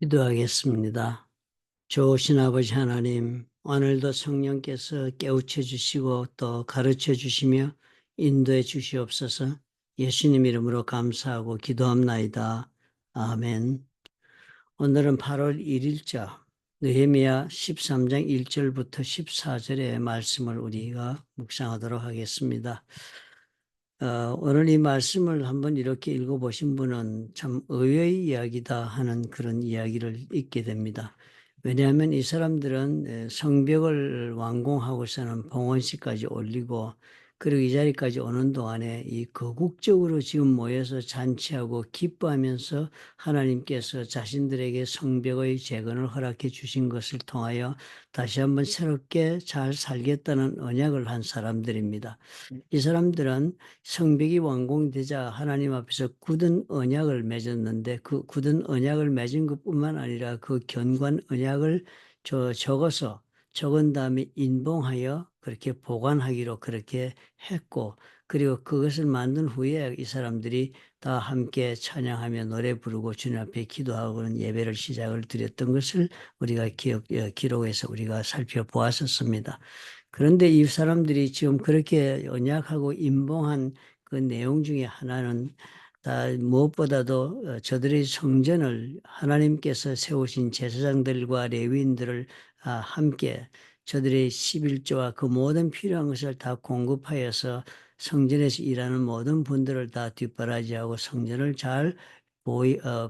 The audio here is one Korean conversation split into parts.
기도하겠습니다. 좋으신 아버지 하나님, 오늘도 성령께서 깨우쳐 주시고 또 가르쳐 주시며 인도해 주시옵소서. 예수님 이름으로 감사하고 기도합나이다. 아멘. 오늘은 8월 1일자 느헤미야 13장 1절부터 14절의 말씀을 우리가 묵상하도록 하겠습니다. 오늘 이 말씀을 한번 이렇게 읽어보신 분은 참 의외의 이야기다 하는 그런 이야기를 읽게 됩니다. 왜냐하면 이 사람들은 성벽을 완공하고서는 봉헌식까지 올리고 그리고 이 자리까지 오는 동안에 이 거국적으로 지금 모여서 잔치하고 기뻐하면서 하나님께서 자신들에게 성벽의 재건을 허락해 주신 것을 통하여 다시 한번 새롭게 잘 살겠다는 언약을 한 사람들입니다. 이 사람들은 성벽이 완공되자 하나님 앞에서 굳은 언약을 맺었는데 그 굳은 언약을 맺은 것뿐만 아니라 그 견고한 언약을 적은 다음에 인봉하여 그렇게 보관하기로 그렇게 했고, 그리고 그것을 만든 후에 이 사람들이 다 함께 찬양하며 노래 부르고 주님 앞에 기도하고는 예배를 시작을 드렸던 것을 우리가 기록해서 우리가 살펴보았었습니다. 그런데 이 사람들이 지금 그렇게 언약하고 임봉한 그 내용 중에 하나는 다 무엇보다도 저들의 성전을 하나님께서 세우신 제사장들과 레위인들을 함께 저들의 11조와 그 모든 필요한 것을 다 공급하여서 성전에서 일하는 모든 분들을 다 뒷바라지하고 성전을 잘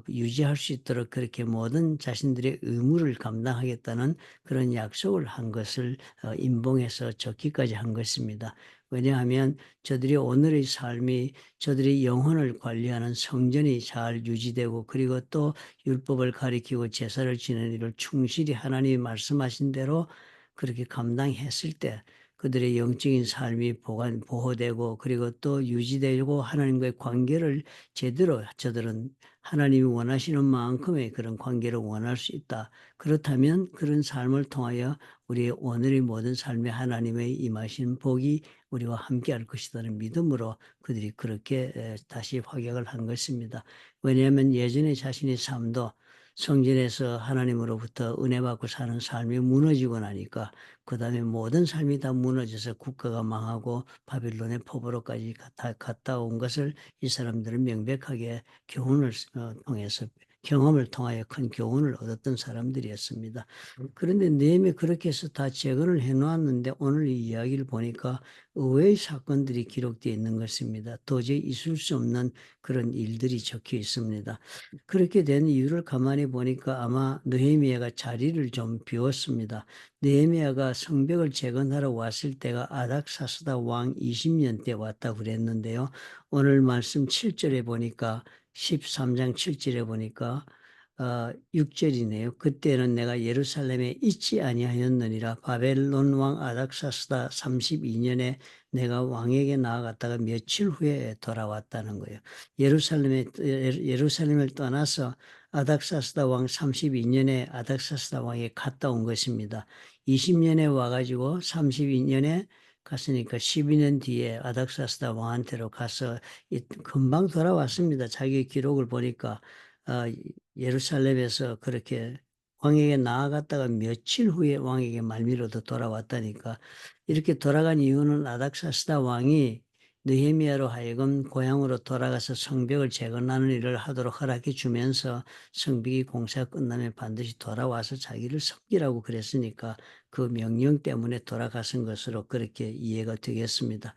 유지할 수 있도록 그렇게 모든 자신들의 의무를 감당하겠다는 그런 약속을 한 것을 임봉해서 적기까지 한 것입니다. 왜냐하면 저들이 오늘의 삶이 저들의 영혼을 관리하는 성전이 잘 유지되고 그리고 또 율법을 가리키고 제사를 지내는 일을 충실히 하나님이 말씀하신 대로 그렇게 감당했을 때 그들의 영적인 삶이 보호되고 그리고 또 유지되고 하나님과의 관계를 제대로 저들은 하나님이 원하시는 만큼의 그런 관계를 원할 수 있다. 그렇다면 그런 삶을 통하여 우리의 오늘의 모든 삶에 하나님의 임하신 복이 우리와 함께할 것이라는 믿음으로 그들이 그렇게 다시 확약을 한 것입니다. 왜냐하면 예전에 자신의 삶도 성전에서 하나님으로부터 은혜 받고 사는 삶이 무너지고 나니까 그 다음에 모든 삶이 다 무너져서 국가가 망하고 바빌론의 포로까지 갔다 온 것을 이 사람들은 명백하게 통해서 경험을 통하여 큰 교훈을 얻었던 사람들이었습니다. 그런데 내음에 그렇게 해서 다 재건을 해놓았는데 오늘 이 이야기를 보니까 의외의 사건들이 기록되어 있는 것입니다. 도저히 있을 수 없는 그런 일들이 적혀 있습니다. 그렇게 된 이유를 가만히 보니까 아마 느헤미야가 자리를 좀 비웠습니다. 느헤미야가 성벽을 재건하러 왔을 때가 아닥사스다 왕 20년 때 왔다고 그랬는데요. 오늘 말씀 7절에 보니까 13장 7절에 보니까 6절이네요. 그때는 내가 예루살렘에 있지 아니하였느니라. 바벨론 왕 아닥사스다 32년에 내가 왕에게 나아갔다가 며칠 후에 돌아왔다는 거예요. 예루살렘을 떠나서 아닥사스다 왕 32년에 아닥사스다 왕에 갔다 온 것입니다. 20년에 와가지고 32년에 갔으니까 12년 뒤에 아닥사스다 왕한테로 가서 금방 돌아왔습니다. 자기 기록을 보니까 예루살렘에서 그렇게 왕에게 나아갔다가 며칠 후에 왕에게 말미로도 돌아왔다니까. 이렇게 돌아간 이유는 아닥사스다 왕이 느헤미야로 하여금 고향으로 돌아가서 성벽을 재건하는 일을 하도록 허락해 주면서 성벽이 공사가 끝나면 반드시 돌아와서 자기를 섬기라고 그랬으니까 그 명령 때문에 돌아가신 것으로 그렇게 이해가 되겠습니다.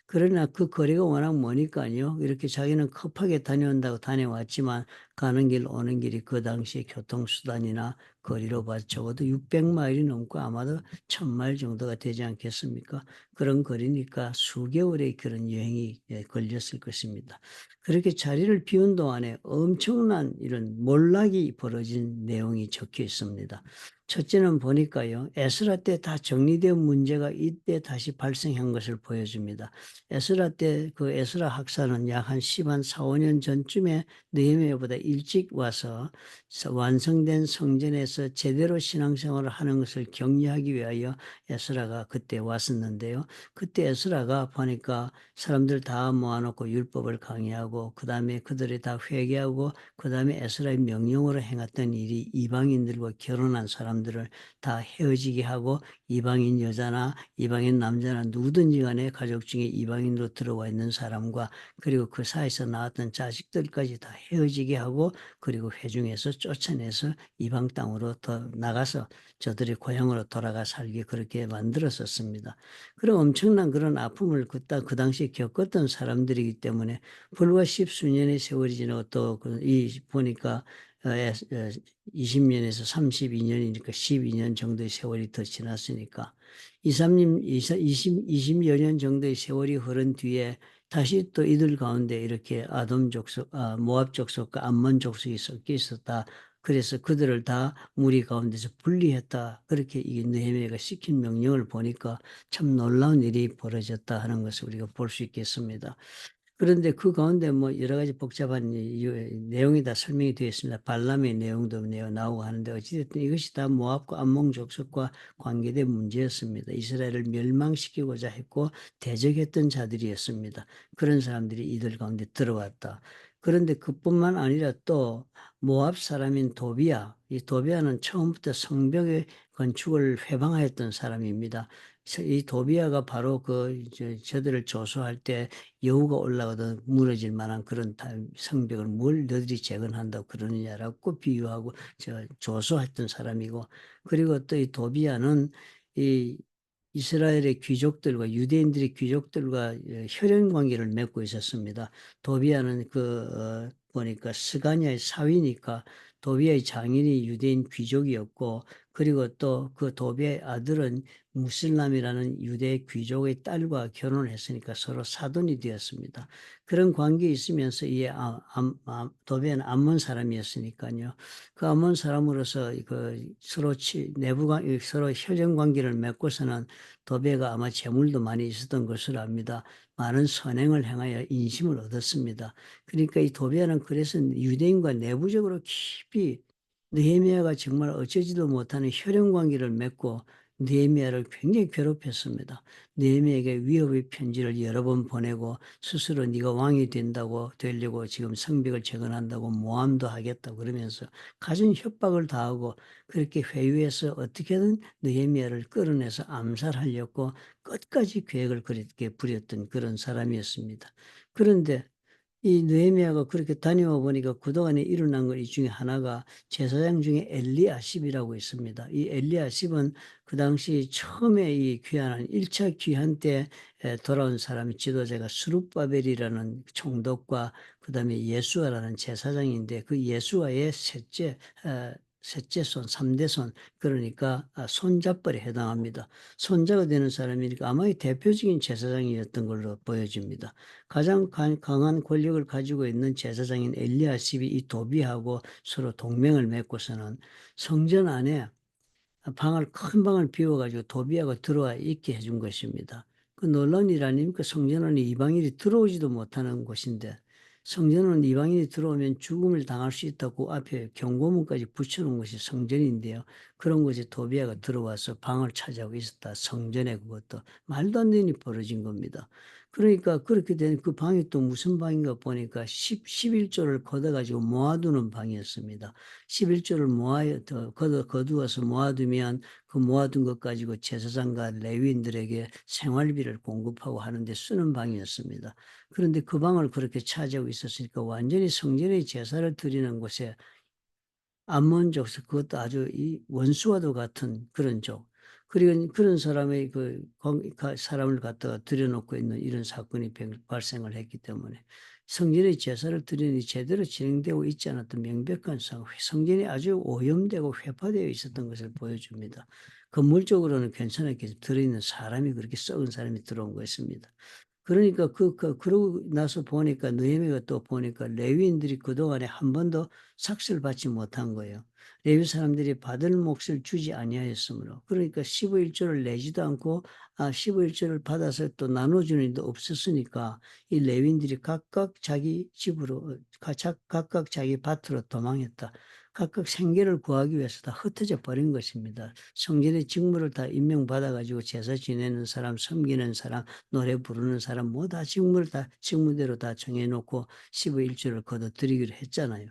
그러나 그 거리가 워낙 머니까요. 이렇게 자기는 급하게 다녀온다고 다녀왔지만 가는 길 오는 길이 그 당시에 교통수단이나 거리로 봐서 적어도 600마일이 넘고 아마도 1000마일 정도가 되지 않겠습니까? 그런 거리니까 수개월의 그런 여행이 걸렸을 것입니다. 그렇게 자리를 비운 동안에 엄청난 이런 몰락이 벌어진 내용이 적혀 있습니다. 첫째는 보니까요. 에스라 때 다 정리된 문제가 이때 다시 발생한 것을 보여줍니다. 에스라 때 그 에스라 학사는 약 한 4, 5년 전쯤에 느헤미야보다 일찍 와서 완성된 성전에서 제대로 신앙생활을 하는 것을 격려하기 위하여 에스라가 그때 왔었는데요. 그때 에스라가 보니까 사람들 다 모아놓고 율법을 강의하고 그다음에 그들이 다 회개하고 그다음에 에스라의 명령으로 행했던 일이 이방인들과 결혼한 사람들을 다 헤어지게 하고 이방인 여자나 이방인 남자나 누구든지 간에 가족 중에 이방인으로 들어와 있는 사람과 그리고 그 사이에서 나왔던 자식들까지 다 헤어지게 하고 그리고 회중에서 쫓아내서 이방 땅으로 더 나가서 저들의 고향으로 돌아가 살게 그렇게 만들었었습니다. 그런 엄청난 그런 아픔을 그 당시에 겪었던 사람들이기 때문에 불과 십수년의 세월이 지나고 또 이 보니까 20년에서 32년이니까 12년 정도의 세월이 더 지났으니까 20여 년 정도의 세월이 흐른 뒤에 다시 또 이들 가운데 이렇게 아돔 족속, 모압 족속과 암몬 족속이 섞여 있었다. 그래서 그들을 다 무리 가운데서 분리했다. 그렇게 이 느헤미야가 시킨 명령을 보니까 참 놀라운 일이 벌어졌다 하는 것을 우리가 볼 수 있겠습니다. 그런데 그 가운데 뭐 여러 가지 복잡한 내용이 다 설명이 되어 있습니다. 발람의 내용도 나오고 하는데 어찌됐든 이것이 다 모압과 암몬 족속과 관계된 문제였습니다. 이스라엘을 멸망시키고자 했고 대적했던 자들이었습니다. 그런 사람들이 이들 가운데 들어왔다. 그런데 그뿐만 아니라 또 모압 사람인 도비아, 이 도비아는 처음부터 성벽의 건축을 회방하였던 사람입니다. 이 도비아가 바로 저들을 조소할 때 여우가 올라가도 무너질 만한 그런 성벽을 뭘 너희들이 재건한다고 그러느냐라고 비유하고 조소했던 사람이고 그리고 또 이 도비아는 이 이스라엘의 귀족들과 유대인들의 귀족들과 혈연 관계를 맺고 있었습니다. 도비아는 보니까 스가냐의 사위니까 도비아의 장인이 유대인 귀족이었고 그리고 또 그 도비아의 아들은 무슬람이라는 유대 귀족의 딸과 결혼을 했으니까 서로 사돈이 되었습니다. 그런 관계에 있으면서 이 도비아는 암몬 사람이었으니까요. 그 암몬 사람으로서 서로 혈연 관계를 맺고서는 도비아가 아마 재물도 많이 있었던 것으로 압니다. 많은 선행을 행하여 인심을 얻었습니다. 그러니까 이 도비아는 그래서 유대인과 내부적으로 깊이 느헤미야가 정말 어쩌지도 못하는 혈연 관계를 맺고 느헤미야를 굉장히 괴롭혔습니다. 느헤미야에게 위협의 편지를 여러 번 보내고 스스로 네가 왕이 되려고 지금 성벽을 재건한다고 모함도 하겠다 그러면서 가진 협박을 다하고 그렇게 회유해서 어떻게든 느헤미야를 끌어내서 암살하려고 끝까지 계획을 그렇게 부렸던 그런 사람이었습니다. 그런데 이 느헤미야가 그렇게 다녀와 보니까 그동안에 일어난 것 이 중에 하나가 제사장 중에 엘리아십이라고 있습니다. 이 엘리아십은 그 당시 처음에 이 귀환한 1차 귀환 때 돌아온 사람이 지도자가 스룹바벨이라는 총독과 그다음에 예수아라는 제사장인데 그 예수아의 셋째 손, 3대 손, 그러니까 손잡벌에 해당합니다. 손자가 되는 사람이니까 아마 대표적인 제사장이었던 걸로 보여집니다. 가장 강한 권력을 가지고 있는 제사장인 엘리야십이 이 도비하고 서로 동맹을 맺고서는 성전 안에 큰 방을 비워가지고 도비하고 들어와 있게 해준 것입니다. 그 놀라운 일 아닙니까? 성전은 이방인이 들어오지도 못하는 곳인데 성전은 이방인이 들어오면 죽음을 당할 수 있다고 앞에 경고문까지 붙여놓은 것이 성전인데요. 그런 곳에 도비아가 들어와서 방을 차지하고 있었다. 성전에 그것도 말도 안 되는 일이 벌어진 겁니다. 그러니까 그렇게 된 그 방이 또 무슨 방인가 보니까 11조를 걷어가지고 모아두는 방이었습니다. 11조를 거두어서 모아두면 그 모아둔 것 가지고 제사장과 레위인들에게 생활비를 공급하고 하는데 쓰는 방이었습니다. 그런데 그 방을 그렇게 차지하고 있었으니까 완전히 성전의 제사를 드리는 곳에 암몬 족속 그것도 아주 이 원수와도 같은 그런 족. 그리고 그런 사람의 사람을 갖다가 들여놓고 있는 이런 사건이 발생을 했기 때문에 성전의 제사를 드리니 제대로 진행되고 있지 않았던 명백한 상황, 성전이 아주 오염되고 회파되어 있었던 것을 보여줍니다. 건물적으로는 괜찮았겠지만 들어있는 사람이 그렇게 썩은 사람이 들어온 것입니다. 그러니까 그러고 나서 보니까 느헤미야가 또 보니까 레위인들이 그동안에 한 번도 삭슬 받지 못한 거예요. 레위 사람들이 받을 몫을 주지 아니하였으므로, 그러니까 15일조를 내지도 않고 15일조를 받아서 또 나눠주는 일도 없었으니까 이 레위인들이 각각 자기 집으로 각각 자기 밭으로 도망했다. 각각 생계를 구하기 위해서 다 흩어져 버린 것입니다. 성전의 직무를 다 임명받아 가지고 제사 지내는 사람, 섬기는 사람, 노래 부르는 사람 뭐 다 직무를 다 직무대로 다 정해 놓고 15일조를 거둬 드리기로 했잖아요.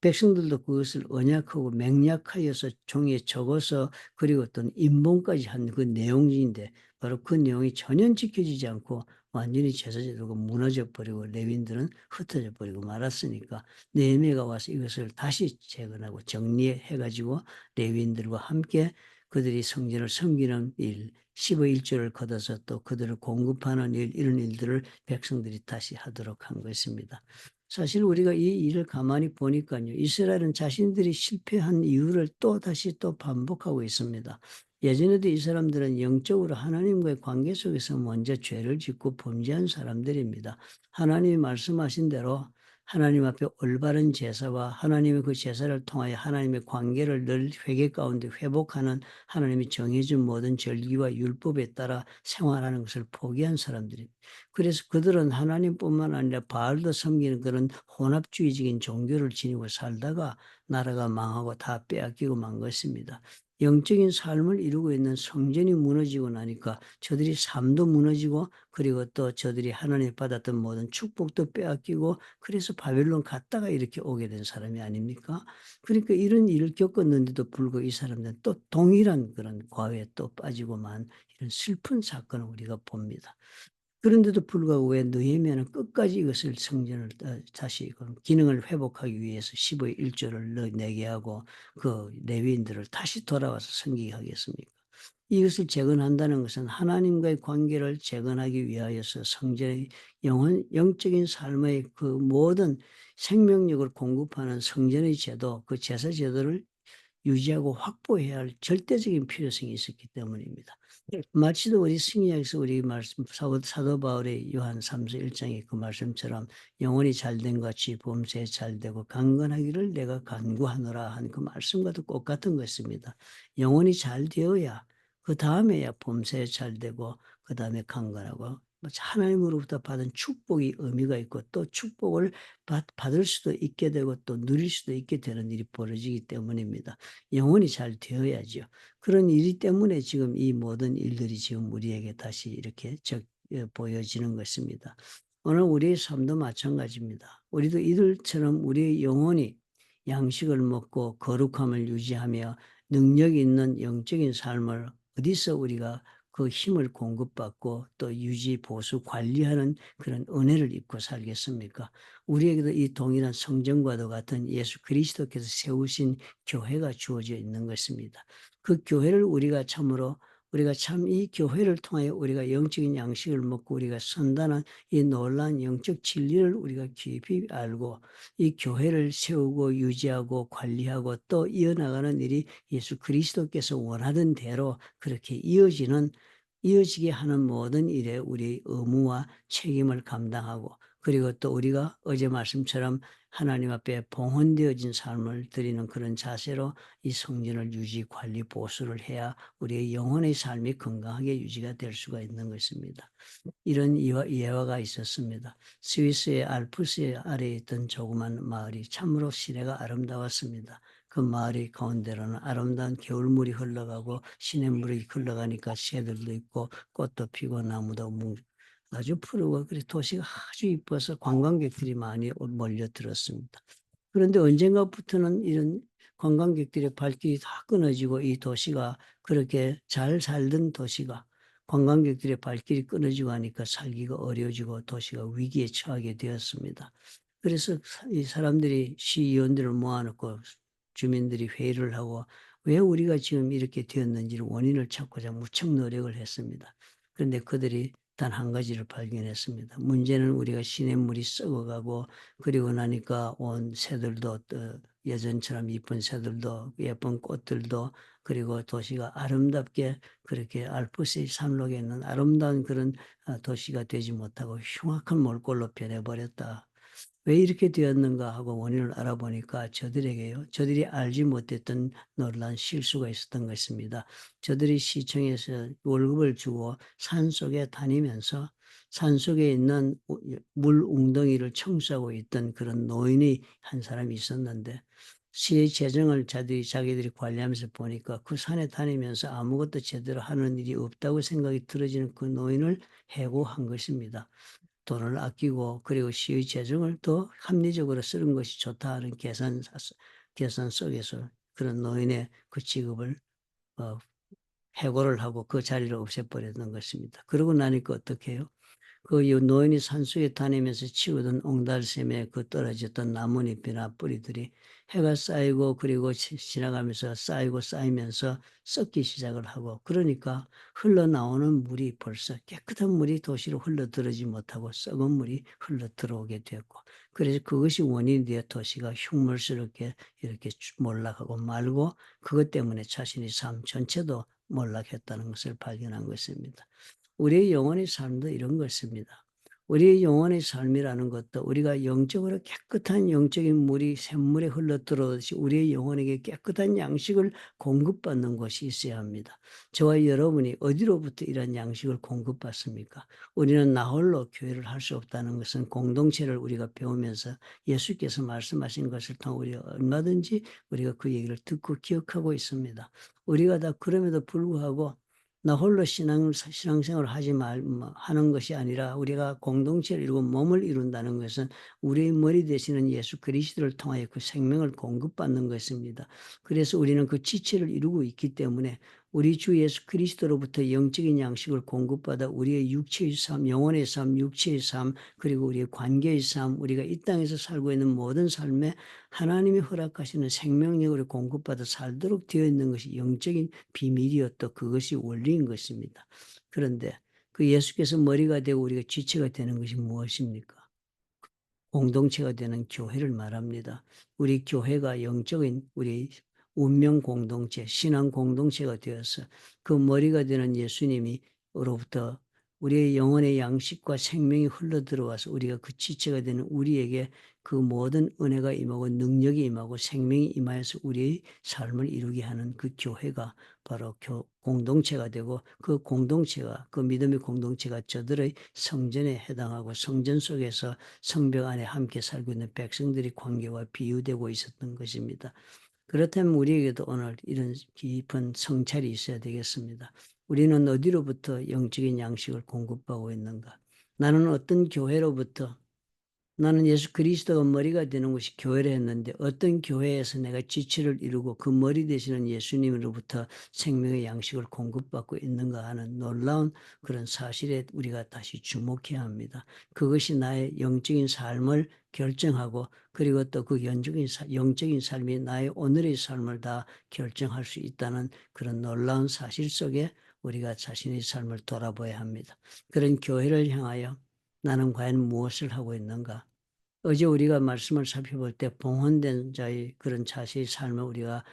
백성들도 그것을 언약하고 맹약하여서 종이에 적어서 그리고 어떤 인본까지 한 그 내용인데, 바로 그 내용이 전혀 지켜지지 않고 완전히 제사제도가 무너져 버리고 레위인들은 흩어져 버리고 말았으니까 느헤미야가 와서 이것을 다시 재건하고 정리해 가지고 레위인들과 함께 그들이 성전을 섬기는 일, 15일조를 걷어서 또 그들을 공급하는 일, 이런 일들을 백성들이 다시 하도록 한 것입니다. 사실 우리가 이 일을 가만히 보니까요, 이스라엘은 자신들이 실패한 이유를 또다시 또 반복하고 있습니다. 예전에도 이 사람들은 영적으로 하나님과의 관계 속에서 먼저 죄를 짓고 범죄한 사람들입니다. 하나님이 말씀하신 대로 하나님 앞에 올바른 제사와 하나님의 그 제사를 통하여 하나님의 관계를 늘 회개 가운데 회복하는 하나님이 정해준 모든 절기와 율법에 따라 생활하는 것을 포기한 사람들입니다. 그래서 그들은 하나님뿐만 아니라 바알도 섬기는 그런 혼합주의적인 종교를 지니고 살다가 나라가 망하고 다 빼앗기고 만 것입니다. 영적인 삶을 이루고 있는 성전이 무너지고 나니까 저들이 삶도 무너지고, 그리고 또 저들이 하나님이 받았던 모든 축복도 빼앗기고, 그래서 바벨론 갔다가 이렇게 오게 된 사람이 아닙니까? 그러니까 이런 일을 겪었는데도 불구하고 이 사람들은 또 동일한 그런 과거에 또 빠지고만 이런 슬픈 사건을 우리가 봅니다. 그런데도 불구하고 왜 느헤미야는 끝까지 이것을 성전을 다시 그 기능을 회복하기 위해서 15의 1조를 내게 하고 그 레위인들을 다시 돌아와서 섬기게 하겠습니까? 이것을 재건한다는 것은 하나님과의 관계를 재건하기 위하여서 성전의 영적인 삶의 그 모든 생명력을 공급하는 성전의 제도, 그 제사 제도를 유지하고 확보해야 할 절대적인 필요성이 있었기 때문입니다. 마치도 우리 승리학에서 우리 말씀 사도 바울의 요한 3서 1장의 그 말씀처럼 영혼이 잘된 같이 범사에 잘되고 강건하기를 내가 간구하노라 한 그 말씀과도 똑같은 것입니다. 영혼이 잘 되어야 그 다음에야 범사에 잘되고 그 다음에 강건하고 하나님으로부터 받은 축복이 의미가 있고 또 축복을 받을 수도 있게 되고 또 누릴 수도 있게 되는 일이 벌어지기 때문입니다. 영혼이 잘 되어야죠. 그런 일이 때문에 지금 이 모든 일들이 지금 우리에게 다시 이렇게 보여지는 것입니다. 오늘 우리의 삶도 마찬가지입니다. 우리도 이들처럼 우리의 영혼이 양식을 먹고 거룩함을 유지하며 능력 있는 영적인 삶을 어디서 우리가 그 힘을 공급받고 또 유지, 보수, 관리하는 그런 은혜를 입고 살겠습니까? 우리에게도 이 동일한 성전과도 같은 예수 그리스도께서 세우신 교회가 주어져 있는 것입니다. 그 교회를 우리가 참으로 우리가 참 이 교회를 통하여 우리가 영적인 양식을 먹고 우리가 선다는 이 놀라운 영적 진리를 우리가 깊이 알고 이 교회를 세우고 유지하고 관리하고 또 이어나가는 일이 예수 그리스도께서 원하던 대로 그렇게 이어지게 하는 모든 일에 우리의 의무와 책임을 감당하고, 그리고 또 우리가 어제 말씀처럼 하나님 앞에 봉헌되어진 삶을 드리는 그런 자세로 이 성전을 유지, 관리, 보수를 해야 우리의 영혼의 삶이 건강하게 유지가 될 수가 있는 것입니다. 이런 예화가 있었습니다. 스위스의 알프스 아래에 있던 조그만 마을이 참으로 시내가 아름다웠습니다. 그 마을의 가운데로는 아름다운 겨울물이 흘러가고 시냇물이 흘러가니까 새들도 있고 꽃도 피고 나무도 아주 푸르고 그래서 도시가 아주 이뻐서 관광객들이 많이 몰려들었습니다. 그런데 언젠가부터는 이런 관광객들의 발길이 다 끊어지고 이 도시가, 그렇게 잘 살던 도시가 관광객들의 발길이 끊어지고 하니까 살기가 어려워지고 도시가 위기에 처하게 되었습니다. 그래서 이 사람들이 시의원들을 모아놓고 주민들이 회의를 하고 왜 우리가 지금 이렇게 되었는지를 원인을 찾고자 무척 노력을 했습니다. 그런데 그들이 단 한 가지를 발견했습니다. 문제는 우리가 시냇물이 썩어가고 그리고 나니까 온 새들도 예전처럼 이쁜 새들도 예쁜 꽃들도, 그리고 도시가 아름답게 그렇게 알프스의 산록에 있는 아름다운 그런 도시가 되지 못하고 흉악한 몰골로 변해버렸다. 왜 이렇게 되었는가 하고 원인을 알아보니까 저들이 알지 못했던 놀라운 실수가 있었던 것입니다. 저들이 시청에서 월급을 주고 산속에 다니면서 산속에 있는 물 웅덩이를 청소하고 있던 그런 노인이 한 사람이 있었는데, 시의 재정을 자기들이 관리하면서 보니까 그 산에 다니면서 아무것도 제대로 하는 일이 없다고 생각이 들어지는 그 노인을 해고한 것입니다. 돈을 아끼고 그리고 시의 재정을 더 합리적으로 쓰는 것이 좋다 하는 계산 속에서 그런 노인의 그 직업을 어, 해고를 하고 그 자리를 없애버렸던 것입니다. 그러고 나니까 어떻게 해요? 그 노인이 산속에 다니면서 치우던 옹달샘에 그 떨어졌던 나뭇잎이나 뿌리들이 해가 쌓이고 그리고 지나가면서 쌓이면서 썩기 시작을 하고, 그러니까 흘러나오는 물이 벌써 깨끗한 물이 도시로 흘러들어지 못하고 썩은 물이 흘러들어오게 되었고, 그래서 그것이 원인이 되어 도시가 흉물스럽게 이렇게 몰락하고 말고 그것 때문에 자신의 삶 전체도 몰락했다는 것을 발견한 것입니다. 우리의 영혼의 삶도 이런 것입니다. 우리의 영혼의 삶이라는 것도 우리가 영적으로 깨끗한 영적인 물이 샘물에 흘러들어오듯이 우리의 영혼에게 깨끗한 양식을 공급받는 곳이 있어야 합니다. 저와 여러분이 어디로부터 이런 양식을 공급받습니까? 우리는 나 홀로 교회를 할 수 없다는 것은 공동체를 우리가 배우면서 예수께서 말씀하신 것을 통해 우리가 얼마든지 우리가 그 얘기를 듣고 기억하고 있습니다. 우리가 다 그럼에도 불구하고 나 홀로 신앙생활을 하는 것이 아니라 우리가 공동체를 이루고 몸을 이룬다는 것은 우리의 머리 되시는 예수 그리스도를 통하여 그 생명을 공급받는 것입니다. 그래서 우리는 그 지체를 이루고 있기 때문에 우리 주 예수 그리스도로부터 영적인 양식을 공급받아 우리의 육체의 삶, 영혼의 삶, 육체의 삶, 그리고 우리의 관계의 삶, 우리가 이 땅에서 살고 있는 모든 삶에 하나님이 허락하시는 생명력으로 공급받아 살도록 되어 있는 것이 영적인 비밀이었던 그것이 원리인 것입니다. 그런데 그 예수께서 머리가 되고 우리가 지체가 되는 것이 무엇입니까? 공동체가 되는 교회를 말합니다. 우리 교회가 영적인 우리 운명 공동체, 신앙 공동체가 되어서 그 머리가 되는 예수님이로부터 우리의 영혼의 양식과 생명이 흘러 들어와서 우리가 그 지체가 되는 우리에게 그 모든 은혜가 임하고 능력이 임하고 생명이 임하여서 우리의 삶을 이루게 하는 그 교회가 바로 공동체가 되고, 그 공동체가, 그 믿음의 공동체가 저들의 성전에 해당하고 성전 속에서 성벽 안에 함께 살고 있는 백성들의 관계와 비유되고 있었던 것입니다. 그렇다면 우리에게도 오늘 이런 깊은 성찰이 있어야 되겠습니다. 우리는 어디로부터 영적인 양식을 공급하고 있는가? 나는 어떤 교회로부터, 나는 예수 그리스도가 머리가 되는 것이 교회를 했는데 어떤 교회에서 내가 지체를 이루고 그 머리 되시는 예수님으로부터 생명의 양식을 공급받고 있는가 하는 놀라운 그런 사실에 우리가 다시 주목해야 합니다. 그것이 나의 영적인 삶을 결정하고, 그리고 또 그 영적인 삶이 나의 오늘의 삶을 다 결정할 수 있다는 그런 놀라운 사실 속에 우리가 자신의 삶을 돌아봐야 합니다. 그런 교회를 향하여 나는 과연 무엇을 하고 있는가? 어제 우리가 말씀을 살펴볼 때 봉헌된 자의 그런 자세의 삶을 우리가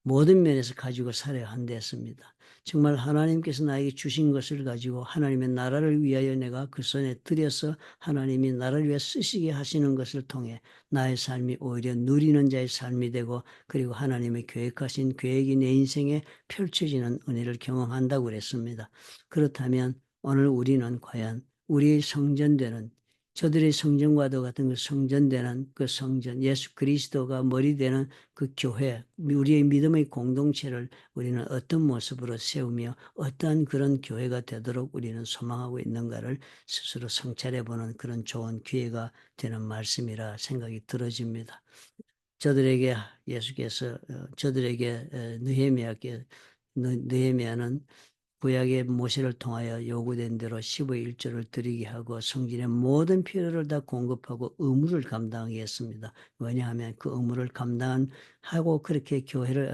모든 면에서 가지고 살아야 한다 했습니다. 정말 하나님께서 나에게 주신 것을 가지고 하나님의 나라를 위하여 내가 그 손에 들여서 하나님이 나를 위해 쓰시게 하시는 것을 통해 나의 삶이 오히려 누리는 자의 삶이 되고, 그리고 하나님의 계획하신 계획이 내 인생에 펼쳐지는 은혜를 경험한다고 그랬습니다. 그렇다면 오늘 우리는 과연 우리의 성전되는, 저들의 성전과도 같은 그 성전되는 그 성전, 예수 그리스도가 머리 되는 그 교회, 우리의 믿음의 공동체를 우리는 어떤 모습으로 세우며 어떠한 그런 교회가 되도록 우리는 소망하고 있는가를 스스로 성찰해보는 그런 좋은 기회가 되는 말씀이라 생각이 들어집니다. 저들에게 예수께서 저들에게 느헤미야는 구약의 모세를 통하여 요구된 대로 10의 1조를 드리게 하고 성전의 모든 필요를 다 공급하고 의무를 감당하게 했습니다. 왜냐하면 그 의무를 감당하고 그렇게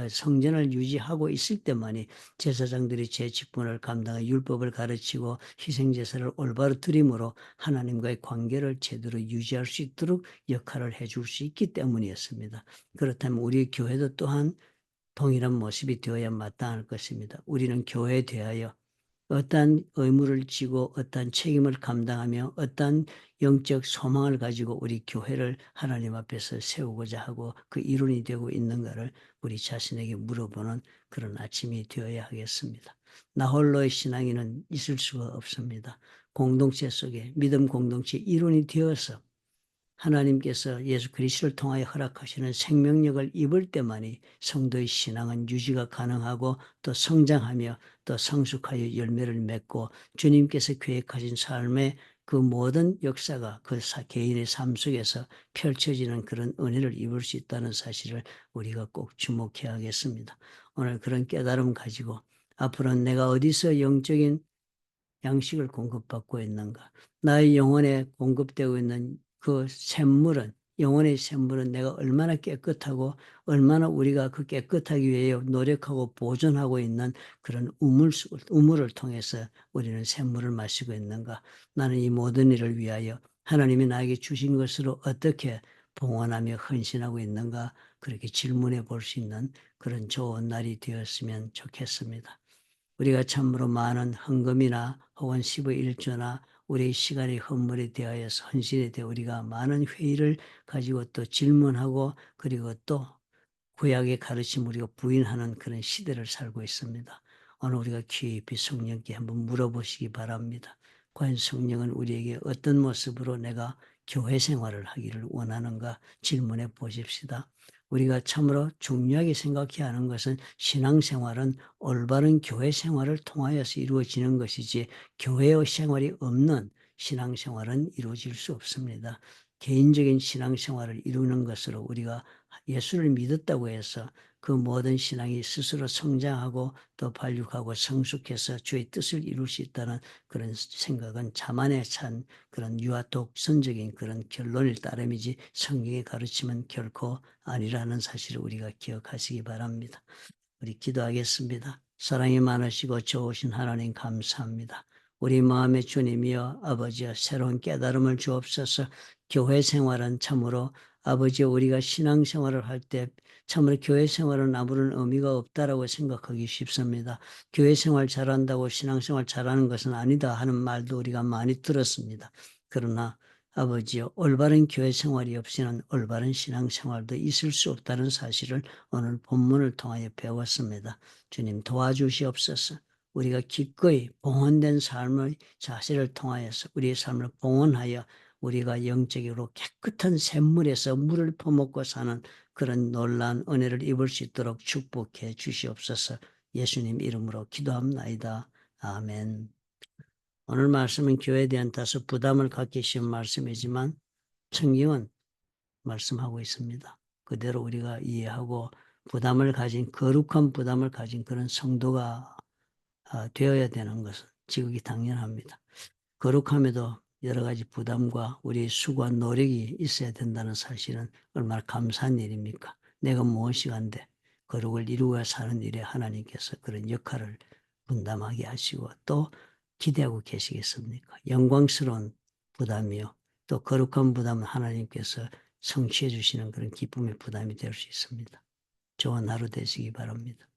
성전을 유지하고 있을 때만이 제사장들이 제 직분을 감당해 율법을 가르치고 희생제사를 올바로 드림으로 하나님과의 관계를 제대로 유지할 수 있도록 역할을 해줄 수 있기 때문이었습니다. 그렇다면 우리 교회도 또한 동일한 모습이 되어야 마땅할 것입니다. 우리는 교회에 대하여 어떠한 의무를 지고 어떠한 책임을 감당하며 어떠한 영적 소망을 가지고 우리 교회를 하나님 앞에서 세우고자 하고 그 일원이 되고 있는가를 우리 자신에게 물어보는 그런 아침이 되어야 하겠습니다. 나 홀로의 신앙인은 있을 수가 없습니다. 공동체 속에 믿음 공동체 일원이 되어서 하나님께서 예수 그리스도를 통하여 허락하시는 생명력을 입을 때만이 성도의 신앙은 유지가 가능하고 또 성장하며 또 성숙하여 열매를 맺고 주님께서 계획하신 삶의 그 모든 역사가 그 개인의 삶 속에서 펼쳐지는 그런 은혜를 입을 수 있다는 사실을 우리가 꼭 주목해야 하겠습니다. 오늘 그런 깨달음 가지고 앞으로는 내가 어디서 영적인 양식을 공급받고 있는가? 나의 영혼에 공급되고 있는 그 샘물은, 영혼의 샘물은 내가 얼마나 깨끗하고 얼마나 우리가 그 깨끗하기 위해 노력하고 보존하고 있는 그런 우물을 통해서 우리는 샘물을 마시고 있는가? 나는 이 모든 일을 위하여 하나님이 나에게 주신 것으로 어떻게 봉헌하며 헌신하고 있는가? 그렇게 질문해 볼 수 있는 그런 좋은 날이 되었으면 좋겠습니다. 우리가 참으로 많은 헌금이나 혹은 10의 1조나 우리의 시간이 헌물에 대하여서 헌신에 대해 우리가 많은 회의를 가지고 또 질문하고 그리고 또 구약의 가르침 우리가 부인하는 그런 시대를 살고 있습니다. 오늘 우리가 깊이 성령께 한번 물어보시기 바랍니다. 과연 성령은 우리에게 어떤 모습으로 내가 교회 생활을 하기를 원하는가 질문해 보십시다. 우리가 참으로 중요하게 생각해야 하는 것은 신앙생활은 올바른 교회 생활을 통하여서 이루어지는 것이지 교회의 생활이 없는 신앙생활은 이루어질 수 없습니다. 개인적인 신앙생활을 이루는 것으로 우리가 예수를 믿었다고 해서 그 모든 신앙이 스스로 성장하고 또 발육하고 성숙해서 주의 뜻을 이룰 수 있다는 그런 생각은 자만에 찬 그런 유아 독선적인 그런 결론일 따름이지 성경의 가르침은 결코 아니라는 사실을 우리가 기억하시기 바랍니다. 우리 기도하겠습니다. 사랑이 많으시고 좋으신 하나님 감사합니다. 우리 마음의 주님이여 아버지여 새로운 깨달음을 주옵소서. 교회 생활은 참으로 아버지 우리가 신앙생활을 할 때 참으로 교회 생활은 아무런 의미가 없다라고 생각하기 쉽습니다. 교회 생활 잘한다고 신앙생활 잘하는 것은 아니다 하는 말도 우리가 많이 들었습니다. 그러나 아버지여 올바른 교회 생활이 없이는 올바른 신앙생활도 있을 수 없다는 사실을 오늘 본문을 통하여 배웠습니다. 주님 도와주시옵소서. 우리가 기꺼이 봉헌된 삶의 자세를 통하여서 우리의 삶을 봉헌하여 우리가 영적으로 깨끗한 샘물에서 물을 퍼먹고 사는 그런 놀라운 은혜를 입을 수 있도록 축복해 주시옵소서. 예수님 이름으로 기도합나이다. 아멘. 오늘 말씀은 교회에 대한 다소 부담을 갖기 쉬운 말씀이지만 성경은 말씀하고 있습니다. 그대로 우리가 이해하고 거룩한 부담을 가진 그런 성도가 되어야 되는 것은 지극히 당연합니다. 거룩함에도 여러 가지 부담과 우리의 수고와 노력이 있어야 된다는 사실은 얼마나 감사한 일입니까? 내가 무엇이 한데 거룩을 이루어 사는 일에 하나님께서 그런 역할을 분담하게 하시고 또 기대하고 계시겠습니까? 영광스러운 부담이요. 또 거룩한 부담은 하나님께서 성취해 주시는 그런 기쁨의 부담이 될 수 있습니다. 좋은 하루 되시기 바랍니다.